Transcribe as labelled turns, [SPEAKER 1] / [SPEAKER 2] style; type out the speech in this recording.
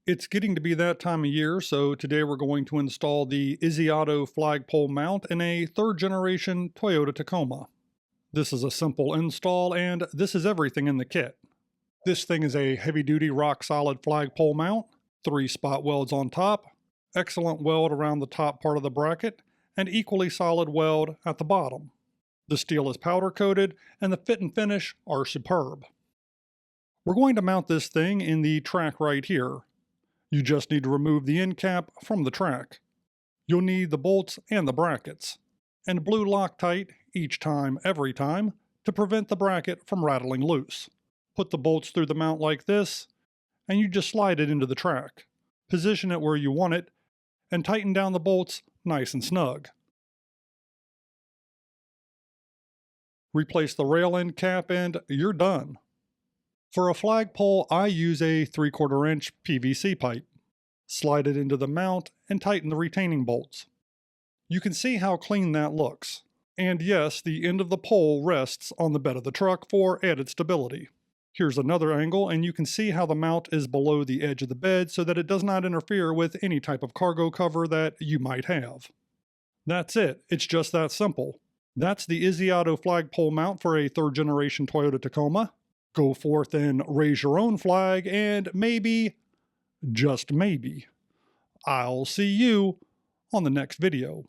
[SPEAKER 1] It's getting to be that time of year, so today we're going to install the Issyauto flagpole mount in a third generation Toyota Tacoma. This is a simple install and this is everything in the kit. This thing is a heavy-duty rock-solid flagpole mount, 3 spot welds on top, excellent weld around the top part of the bracket, and equally solid weld at the bottom. The steel is powder-coated and the fit and finish are superb. We're going to mount this thing in the track right here. You just need to remove the end cap from the track. You'll need the bolts and the brackets, and blue Loctite each time, every time, to prevent the bracket from rattling loose. Put the bolts through the mount like this, and you just slide it into the track. Position it where you want it, and tighten down the bolts nice and snug. Replace the rail end cap and you're done. For a flagpole, I use a 3/4 inch PVC pipe. Slide it into the mount and tighten the retaining bolts. You can see how clean that looks. And yes, the end of the pole rests on the bed of the truck for added stability. Here's another angle and you can see how the mount is below the edge of the bed so that it does not interfere with any type of cargo cover that you might have. That's it. It's just that simple. That's the Issyauto flagpole mount for a third generation Toyota Tacoma. Go forth and raise your own flag and maybe, just maybe, I'll see you on the next video.